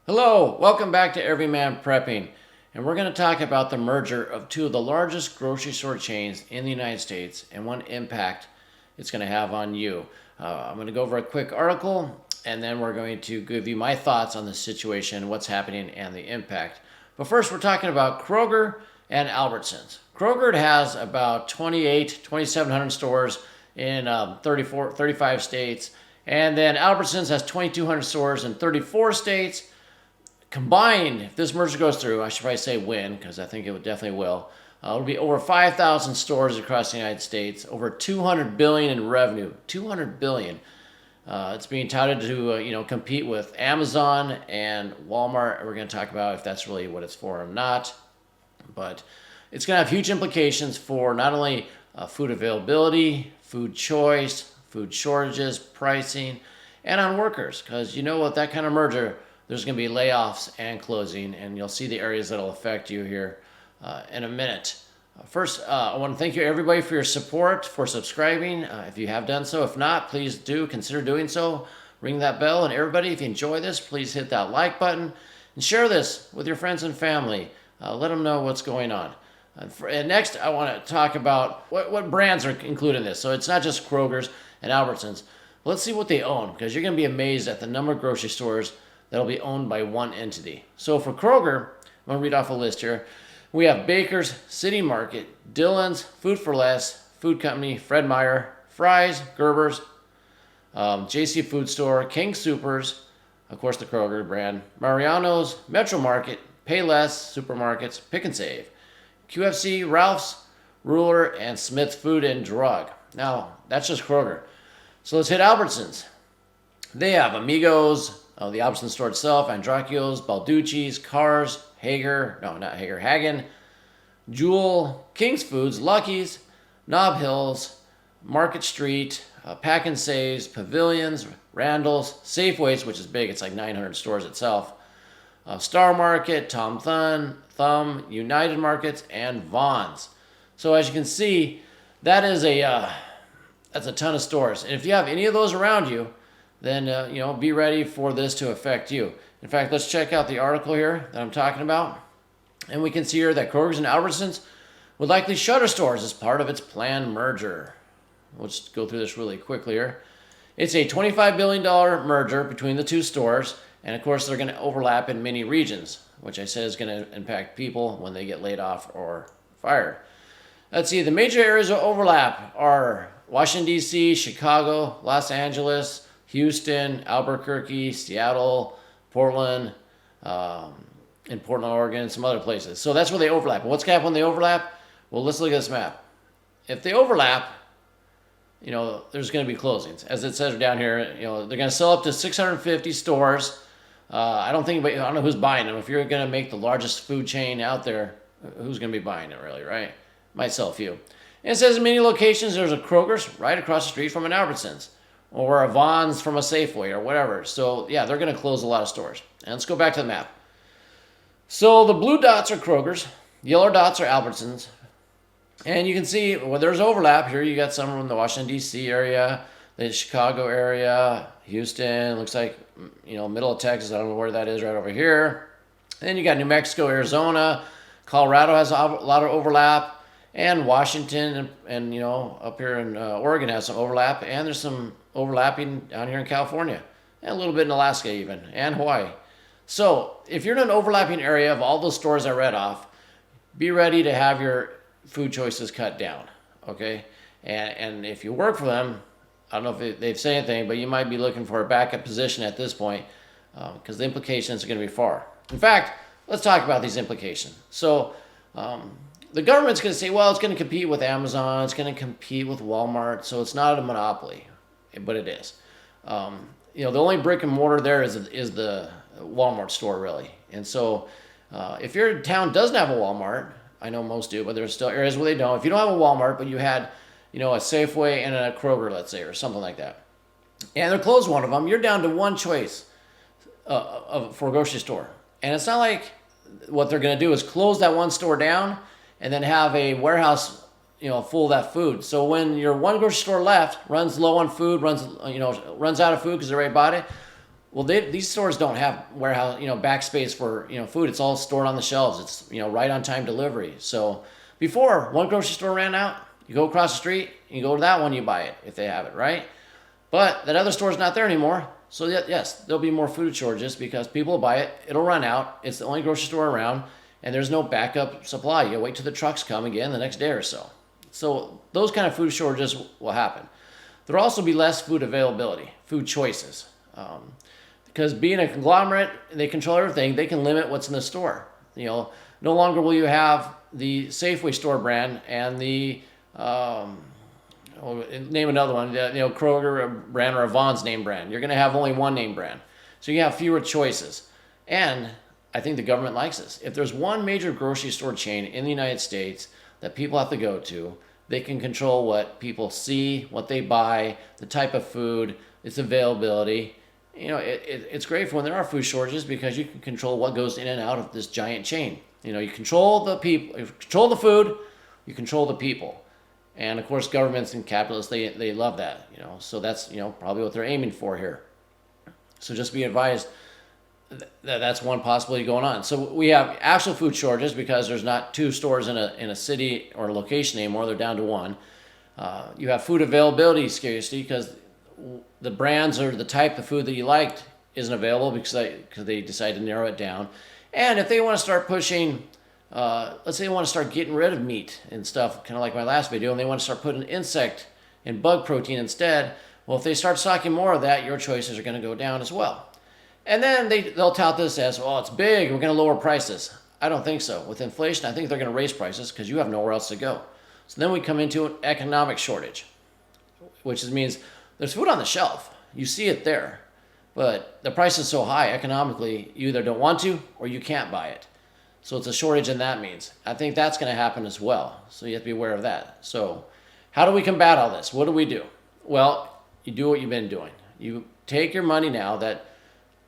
Hello, welcome back to Everyman Prepping. And we're going to talk about the merger of two of the largest grocery store chains in the United States and what impact it's going to have on you. I'm going to go over a quick article and then we're going to give you my thoughts on the situation, what's happening, and the impact. But first, we're talking about Kroger and Albertsons. Kroger has about 2,700 stores in 35 states. And then Albertsons has 2,200 stores in 34 states. Combined, if this merger goes through, I should probably say when, because I think it definitely will. It'll be over 5,000 stores across the United States, over 200 billion in revenue. 200 billion. It's being touted to compete with Amazon and Walmart. We're going to talk about if that's really what it's for or not. But it's going to have huge implications for not only food availability, food choice, food shortages, pricing, and on workers. Because you know what, that kind of merger, there's going to be layoffs and closing, and you'll see the areas that will affect you here in a minute. First, I want to thank you everybody for your support, for subscribing. If you have done so, if not, please do consider doing so. Ring that bell, and everybody, if you enjoy this, please hit that like button and share this with your friends and family. Let them know what's going on. And next, I want to talk about what brands are included in this. So it's not just Kroger's and Albertsons. Let's see what they own, because you're going to be amazed at the number of grocery stores that'll be owned by one entity. So for Kroger, I'm going to read off a list here. We have Baker's, City Market, Dillon's, Food for Less, Food Company, Fred Meyer, Fry's, Gerber's, JC Food Store, King Soopers, of course the Kroger brand, Mariano's, Metro Market, Payless Supermarkets, Pick and Save, QFC, Ralph's, Ruler, and Smith's Food and Drug. Now, that's just Kroger. So let's hit Albertsons. They have Amigos, the Albertsons store itself, Andracchio's, Balducci's, Cars, Hagen, Jewel, King's Foods, Lucky's, Nob Hills, Market Street, Pack and Saves, Pavilions, Randall's, Safeways, which is big, it's like 900 stores itself, Star Market, Tom Thumb, United Markets, and Vaughn's. So as you can see, that's a ton of stores. And if you have any of those around you, then be ready for this to affect you. In fact, let's check out the article here that I'm talking about. And we can see here that Kroger's and Albertsons would likely shutter stores as part of its planned merger. Let's go through this really quickly here. It's a $25 billion merger between the two stores. And of course, they're going to overlap in many regions, which I said is going to impact people when they get laid off or fired. Let's see, the major areas of overlap are Washington, D.C., Chicago, Los Angeles, Houston, Albuquerque, Seattle, Portland, in Portland, Oregon, and some other places. So that's where they overlap. What's going to happen when they overlap? Well, let's look at this map. If they overlap, there's going to be closings. As it says down here, they're going to sell up to 650 stores. I don't know who's buying them. If you're going to make the largest food chain out there, who's going to be buying it really, right? Might sell a few. And it says in many locations there's a Kroger's right across the street from an Albertsons, or a Vaughn's from a Safeway or whatever. So yeah, they're going to close a lot of stores. And let's go back to the map. So the blue dots are Kroger's, yellow dots are Albertsons. And you can see where there's overlap here. You got some from the Washington, D.C. area, the Chicago area, Houston, looks like, middle of Texas. I don't know where that is, right over here. And then you got New Mexico, Arizona, Colorado has a lot of overlap. And Washington and up here in Oregon has some overlap, and there's some overlapping down here in California, and a little bit in Alaska even, and Hawaii. So if you're in an overlapping area of all those stores I read off, be ready to have your food choices cut down, okay? And if you work for them, I don't know if they've said anything, but you might be looking for a backup position at this point, because the implications are going to be far. In fact, let's talk about these implications. So the government's going to say, well, it's going to compete with Amazon, it's going to compete with Walmart, so it's not a monopoly, but it is. The only brick and mortar there is the Walmart store, really. And so if your town doesn't have a Walmart, I know most do, but there's still areas where they don't. If you don't have a Walmart, but you had, a Safeway and a Kroger, let's say, or something like that, and they're closed one of them, you're down to one choice for a grocery store. And it's not like what they're going to do is close that one store down and then have a warehouse, full of that food. So when your one grocery store left runs low on food, runs out of food because they already bought it, Well, these stores don't have warehouse, backspace for, food. It's all stored on the shelves. It's, right on time delivery. So before one grocery store ran out, you go across the street, you go to that one, you buy it if they have it, right? But that other store's not there anymore. So yes, there'll be more food shortages because people will buy it. It'll run out. It's the only grocery store around, and there's no backup supply. You wait till the trucks come again the next day or so. So those kind of food shortages will happen. There'll also be less food availability, food choices. Because being a conglomerate, they control everything. They can limit what's in the store. No longer will you have the Safeway store brand and the name another one, Kroger brand or a Vaughn's name brand. You're going to have only one name brand. So you have fewer choices. And I think the government likes this. If there's one major grocery store chain in the United States that people have to go to, they can control what people see, what they buy, the type of food, its availability. It's great for when there are food shortages because you can control what goes in and out of this giant chain. You control the people, you control the food, you control the people. And of course, governments and capitalists, they love that, so that's, probably what they're aiming for here. So just be advised that that's one possibility going on. So we have actual food shortages because there's not two stores in a city or a location anymore. They're down to one. You have food availability scarcity because the brands or the type of food that you liked isn't available because they decided to narrow it down. And if they want to start pushing, let's say they want to start getting rid of meat and stuff, kind of like my last video, and they want to start putting insect and bug protein instead, well, if they start stocking more of that, your choices are going to go down as well. And then they'll tout this as, oh, it's big, we're going to lower prices. I don't think so. With inflation, I think they're going to raise prices because you have nowhere else to go. So then we come into an economic shortage, which means there's food on the shelf. You see it there. But the price is so high economically, you either don't want to or you can't buy it. So it's a shortage in that means. I think that's going to happen as well. So you have to be aware of that. So how do we combat all this? What do we do? Well, you do what you've been doing. You take your money now that,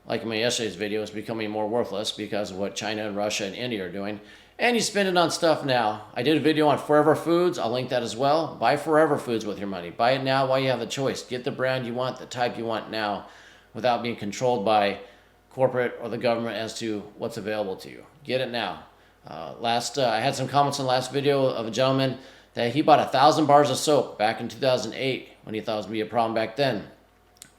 like in my yesterday's video, is becoming more worthless because of what China and Russia and India are doing. And you spend it on stuff now. I did a video on Forever Foods. I'll link that as well. Buy Forever Foods with your money. Buy it now while you have the choice. Get the brand you want, the type you want now, without being controlled by corporate or the government as to what's available to you. Get it now. I had some comments on the last video of a gentleman that he bought 1,000 bars of soap back in 2008 when he thought it was going to be a problem back then.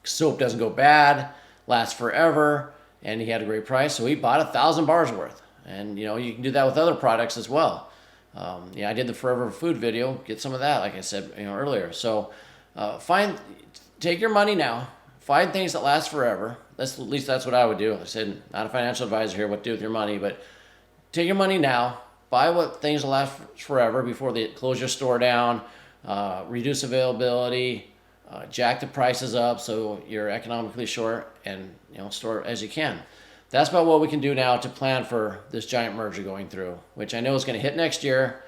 Soap doesn't go bad, lasts forever, and he had a great price, so he bought 1,000 bars worth. And you can do that with other products as well. I did the Forever Food video. Get some of that, like I said earlier. So take your money now. Find things that last forever. At least that's what I would do. I said, not a financial advisor here, what to do with your money, but take your money now. Buy what things will last forever before they close your store down, reduce availability, jack the prices up so you're economically short, and store as you can. That's about what we can do now to plan for this giant merger going through, which I know is going to hit next year.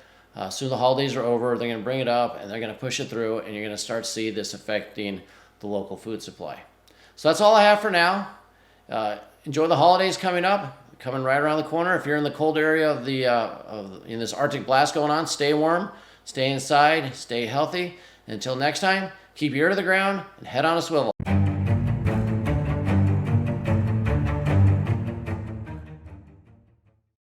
Soon the holidays are over, they're going to bring it up and they're going to push it through, and you're going to start to see this affecting the local food supply. So that's all I have for now. Enjoy the holidays coming up, coming right around the corner. If you're in the cold area in this Arctic blast going on, stay warm, stay inside, stay healthy. Until next time, keep your ear to the ground and head on a swivel.